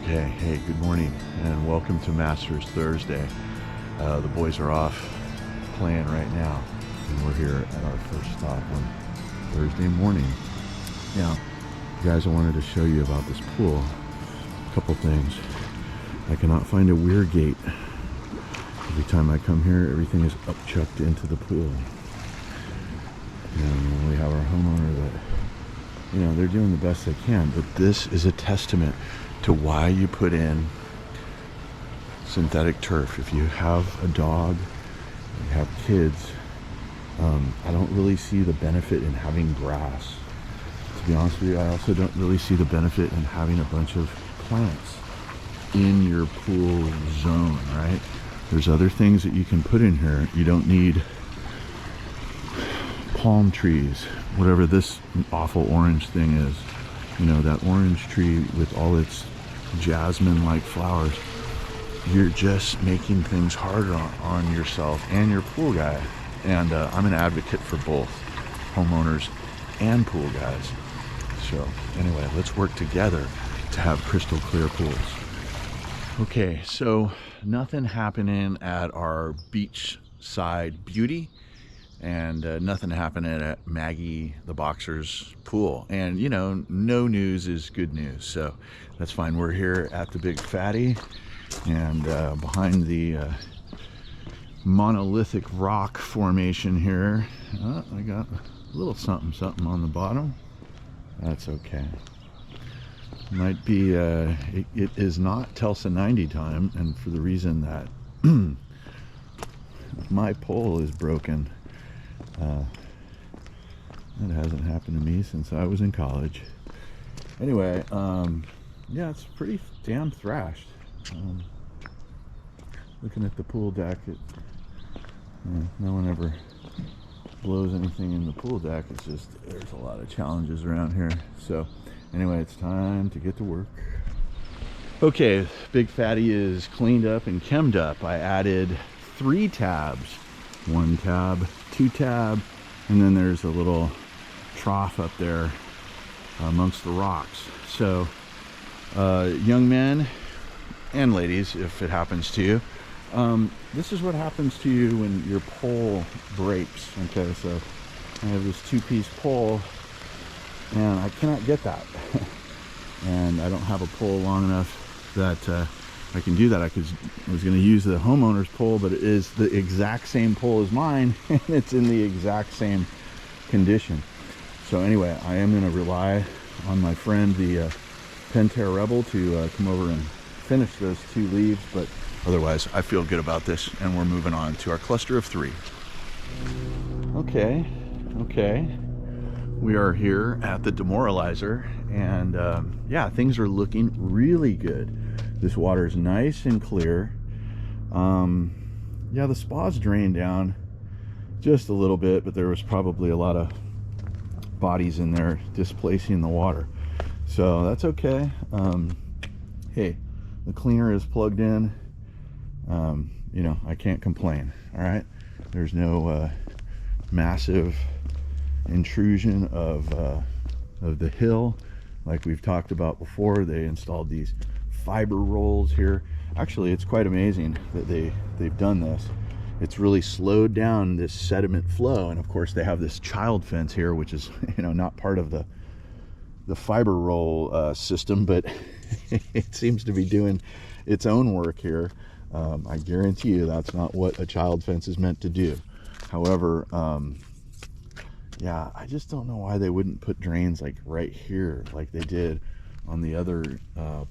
Okay, hey, good morning and welcome to Masters Thursday. The boys are off playing right now and we're here at our first stop on Thursday morning. Now, guys, I wanted to show you about this pool. A couple things. I cannot find a weir gate. Every time I come here, everything is upchucked into the pool. And we have our homeowner that, you know, they're doing the best they can, but this is a testament to why you put in synthetic turf. If you have a dog, you have kids, I don't really see the benefit in having grass. To be honest with you, I also don't really see the benefit in having a bunch of plants in your pool zone, right? There's other things that you can put in here. You don't need palm trees, whatever this awful orange thing is. You know, that orange tree with all its jasmine-like flowers. You're just making things harder on yourself and your pool guy. And I'm an advocate for both homeowners and pool guys. So anyway, let's work together to have crystal clear pools. Okay, so nothing happening at our beachside beauty. And nothing happening at Maggie the boxer's pool. And you know, no news is good news, so that's fine. We're here at the Big Fatty, and behind the monolithic rock formation here. I got a little something on the bottom. That's okay. Might be it is not Telsa 90 time, and for the reason that my pole is broken. That hasn't happened to me since I was in college. Anyway, yeah, it's pretty damn thrashed. Looking at the pool deck, no one ever blows anything in the pool deck. It's just, there's a lot of challenges around here. So anyway, it's time to get to work. Okay, Big Fatty is cleaned up and chemmed up. I added 3 tabs. 1 tab, 2 tab, and then there's a little trough up there amongst the rocks. So young men and ladies, if it happens to you, this is what happens to you when your pole breaks. Okay, so I have this 2-piece pole and I cannot get that. And I don't have a pole long enough that I can do that. I was going to use the homeowner's pole, but it is the exact same pole as mine, and it's in the exact same condition. So anyway, I am going to rely on my friend, the Pentair Rebel, to come over and finish those 2 leaves. But otherwise, I feel good about this, and we're moving on to our cluster of 3. Okay. We are here at the Demoralizer, and yeah, things are looking really good. This water is nice and clear. Yeah, the spa's drained down just a little bit, but there was probably a lot of bodies in there displacing the water. So that's okay. Hey, the cleaner is plugged in. You know, I can't complain, all right? There's no massive intrusion of the hill like we've talked about before. They installed these fiber rolls here. Actually, it's quite amazing that they've done this. It's really slowed down this sediment flow, and of course they have this child fence here, which is, you know, not part of the fiber roll system, but it seems to be doing its own work here. I guarantee you that's not what a child fence is meant to do. However, yeah, I just don't know why they wouldn't put drains like right here like they did on the other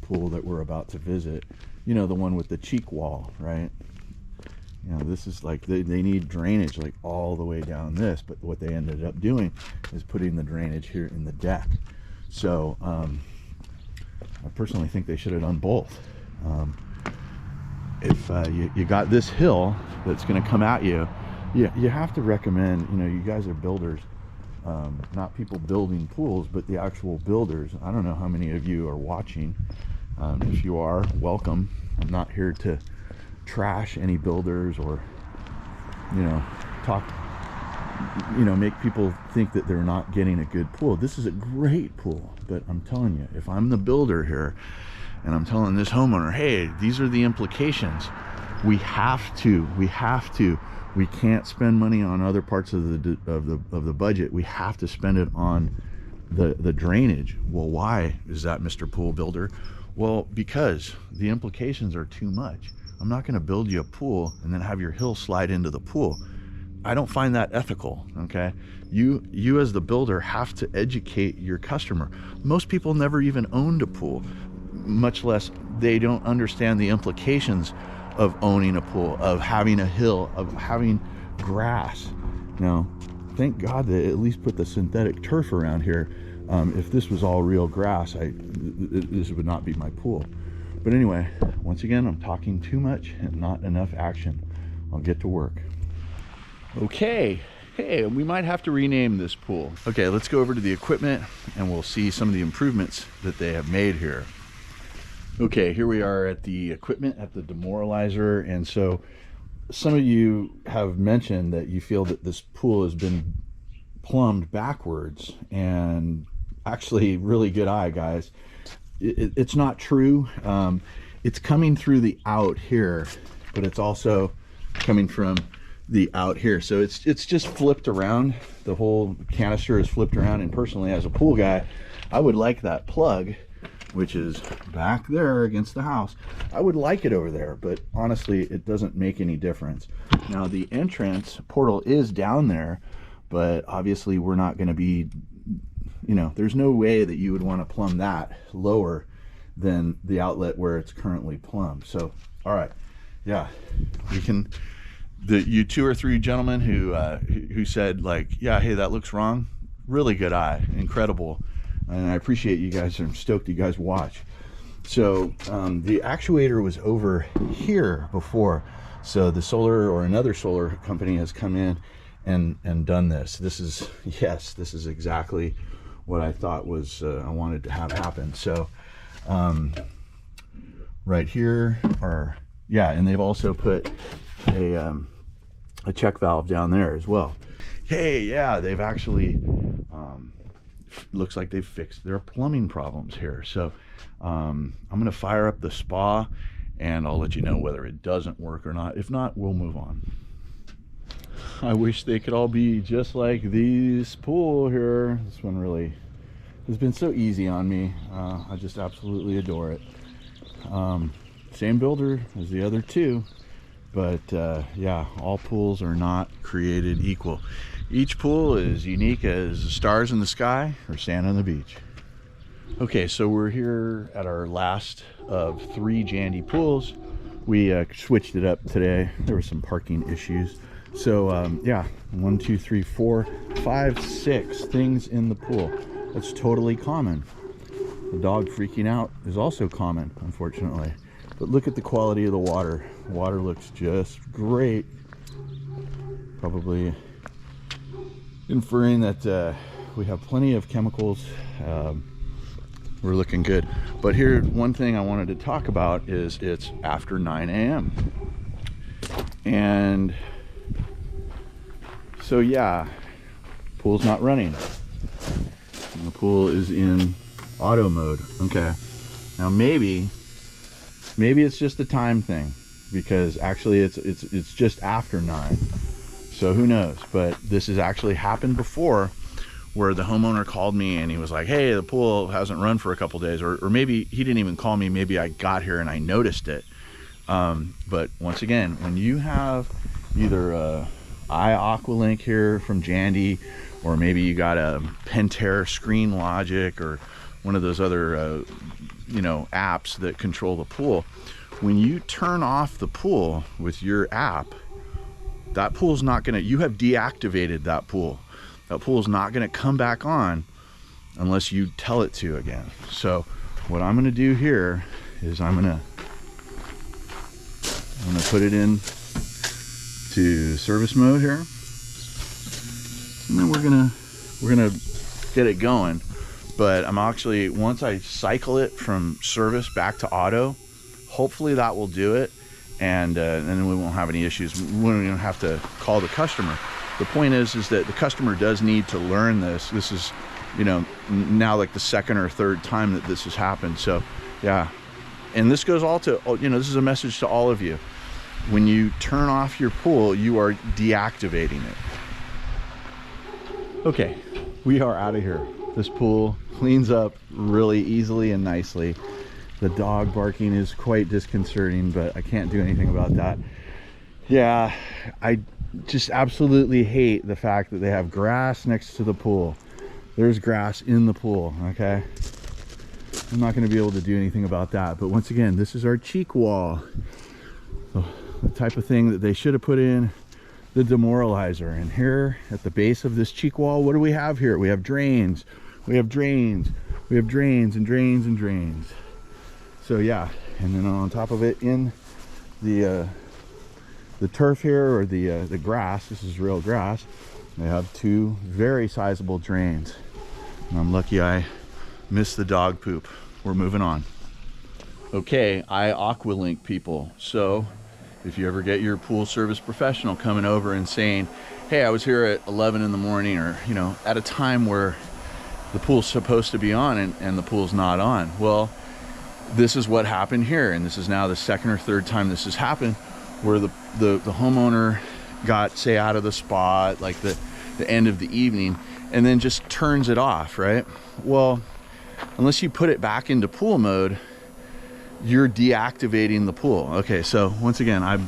pool that we're about to visit. You know, the one with the cheek wall, right? You know, this is like they need drainage like all the way down this, but what they ended up doing is putting the drainage here in the deck. So I personally think they should have done both. If you got this hill that's going to come at you, you have to recommend, you know, you guys are builders, not people building pools, but the actual builders. I don't know how many of you are watching. If you are, welcome. I'm not here to trash any builders or, you know, talk, you know, make people think that they're not getting a good pool. This is a great pool, but I'm telling you, if I'm the builder here, and I'm telling this homeowner, hey, these are the implications. We can't spend money on other parts of the budget. We have to spend it on the drainage. Well, why is that, Mr. Pool Builder? Well, because the implications are too much. I'm not going to build you a pool and then have your hill slide into the pool. I don't find that ethical. Okay, you as the builder have to educate your customer. Most people never even owned a pool, much less they don't understand the implications of owning a pool, of having a hill, of having grass. Now, thank God they at least put the synthetic turf around here. If this was all real grass, this would not be my pool. But anyway, once again, I'm talking too much and not enough action. I'll get to work. Okay, hey, we might have to rename this pool. Okay, let's go over to the equipment and we'll see some of the improvements that they have made here. Okay, here we are at the equipment at the Demoralizer, and so some of you have mentioned that you feel that this pool has been plumbed backwards, and actually, really good eye, guys. It's not true. It's coming through the out here, but it's also coming from the out here. So it's just flipped around. The whole canister is flipped around, and personally, as a pool guy, I would like that plug, which is back there against the house. I would like it over there, but honestly, it doesn't make any difference. Now, the entrance portal is down there, but obviously we're not going to be, you know, there's no way that you would want to plumb that lower than the outlet where it's currently plumbed. So, all right, yeah, you can, you 2 or 3 gentlemen who said, like, yeah, hey, that looks wrong. Really good eye, incredible. And I appreciate you guys. I'm stoked you guys watch. So the actuator was over here before. So the solar or another solar company has come in and done this. This is, yes, this is exactly what I thought was I wanted to have happen. So right here are, yeah, and they've also put a check valve down there as well. Hey, yeah, they've actually looks like they've fixed their plumbing problems here. So I'm gonna fire up the spa and I'll let you know whether it doesn't work or not. If not, we'll move on. I wish they could all be just like this pool here. This one really has been so easy on me. I just absolutely adore it. Same builder as the other 2, but yeah, all pools are not created equal. Each pool is unique as stars in the sky or sand on the beach. Okay, so we're here at our last of 3 Jandy pools. We switched it up today. There were some parking issues. So yeah, 1, 2, 3, 4, 5, 6 things in the pool. That's totally common. The dog freaking out is also common, unfortunately. But look at the quality of the water. The water looks just great. Probably inferring that we have plenty of chemicals. We're looking good. But here, one thing I wanted to talk about is it's after 9 a.m. And so yeah, pool's not running. And the pool is in auto mode. Okay. Now maybe it's just a time thing, because actually it's just after 9. So who knows? But this has actually happened before, where the homeowner called me and he was like, hey, the pool hasn't run for a couple days, or maybe he didn't even call me, maybe I got here and I noticed it. But once again, when you have either a iAqualink here from Jandy, or maybe you got a Pentair Screen Logic, or one of those other you know, apps that control the pool, when you turn off the pool with your app, that pool's not gonna, you have deactivated that pool. That pool is not gonna come back on unless you tell it to again. So what I'm gonna do here is I'm gonna put it in to service mode here, and then we're gonna get it going. But I'm actually, once I cycle it from service back to auto, hopefully that will do it. And then we won't have any issues. We won't even have to call the customer. The point is that the customer does need to learn this. This is, you know, now like the 2nd or 3rd time that this has happened. So yeah, And this goes all to, you know, this is a message to all of you. When you turn off your pool, you are deactivating it. Okay, we are out of here. This pool cleans up really easily and nicely. The dog barking is quite disconcerting, but I can't do anything about that. Yeah, I just absolutely hate the fact that they have grass next to the pool. There's grass in the pool, okay? I'm not gonna be able to do anything about that. But once again, this is our cheek wall. The type of thing that they should have put in the demoralizer. And here at the base of this cheek wall, what do we have here? We have drains, we have drains, we have drains and drains and drains. So yeah, and then on top of it, in the turf here, or the grass, this is real grass, they have two very sizable drains. And I'm lucky I missed the dog poop. We're moving on. Okay, I Aqualink people. So if you ever get your pool service professional coming over and saying, hey, I was here at 11 in the morning, or, you know, at a time where the pool's supposed to be on and the pool's not on. Well, this is what happened here. And this is now the second or third time this has happened, where the homeowner got, say, out of the spot, like the end of the evening, and then just turns it off, right? Well, unless you put it back into pool mode, you're deactivating the pool. Okay, so once again, I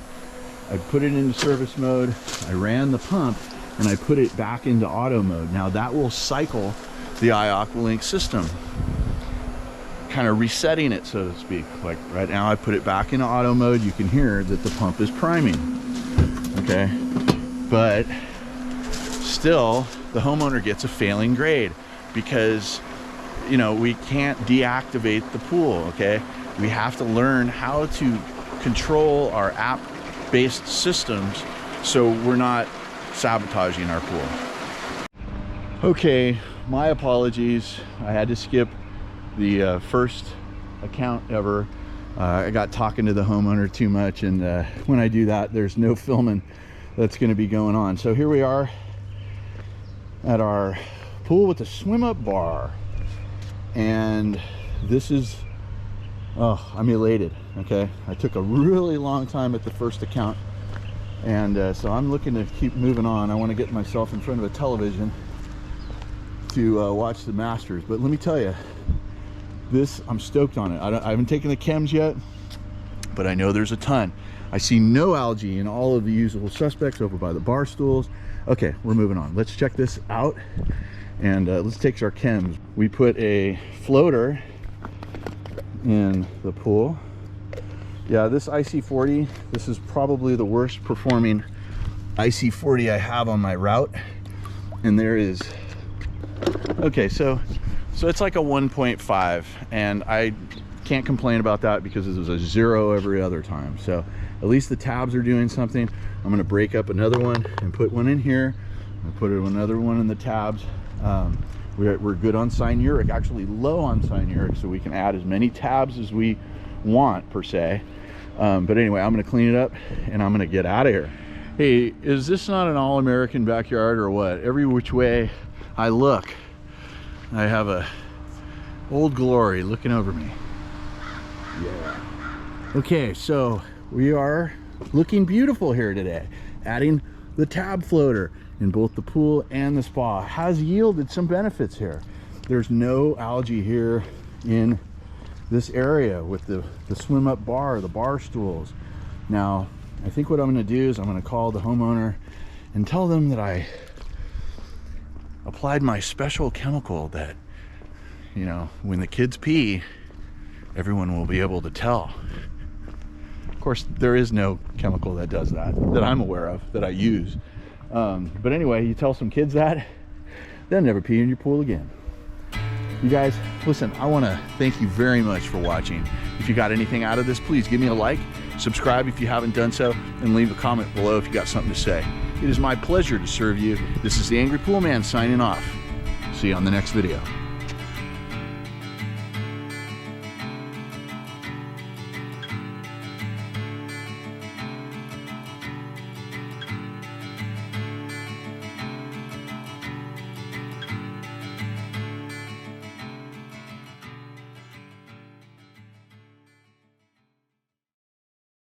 put it into service mode, I ran the pump, and I put it back into auto mode. Now that will cycle the iAqualink system, kind of resetting it, so to speak. Like right now I put it back into auto mode. You can hear that the pump is priming, okay? But still, the homeowner gets a failing grade because, you know, we can't deactivate the pool, okay? We have to learn how to control our app-based systems so we're not sabotaging our pool. Okay, my apologies. I had to skip the first account ever. I got talking to the homeowner too much, and when I do that, there's no filming that's going to be going on. So here we are at our pool with the swim up bar, and this is, oh, I'm elated. Okay, I took a really long time at the first account, and so I'm looking to keep moving on. I want to get myself in front of a television to watch the Masters. But let me tell you, this, I'm stoked on it. I haven't taken the chems yet, but I know there's a ton. I see no algae in all of the usual suspects over by the bar stools. Okay, we're moving on. Let's check this out, and let's take our chems. We put a floater in the pool. Yeah, this IC40, this is probably the worst performing IC40 I have on my route. And there is, okay, so it's like a 1.5, and I can't complain about that because it was a 0 every other time. So at least the tabs are doing something. I'm gonna break up another one and put one in here. I'll put another one in the tabs. We're good on cyanuric, actually low on cyanuric, so we can add as many tabs as we want per se. But anyway, I'm gonna clean it up and I'm gonna get out of here. Hey, is this not an all-American backyard or what? Every which way I look, I have a Old Glory looking over me. Yeah. Okay, so we are looking beautiful here today. Adding the tab floater in both the pool and the spa has yielded some benefits here. There's no algae here in this area with the swim up bar, the bar stools. Now, I think what I'm gonna do is I'm gonna call the homeowner and tell them that I applied my special chemical that, you know, when the kids pee, everyone will be able to tell. Of course, there is no chemical that does that I'm aware of, that I use. But anyway, you tell some kids that, they'll never pee in your pool again. You guys, listen, I want to thank you very much for watching. If you got anything out of this, please give me a like, subscribe if you haven't done so, and leave a comment below if you got something to say. It is my pleasure to serve you. This is the Angry Pool Man signing off. See you on the next video.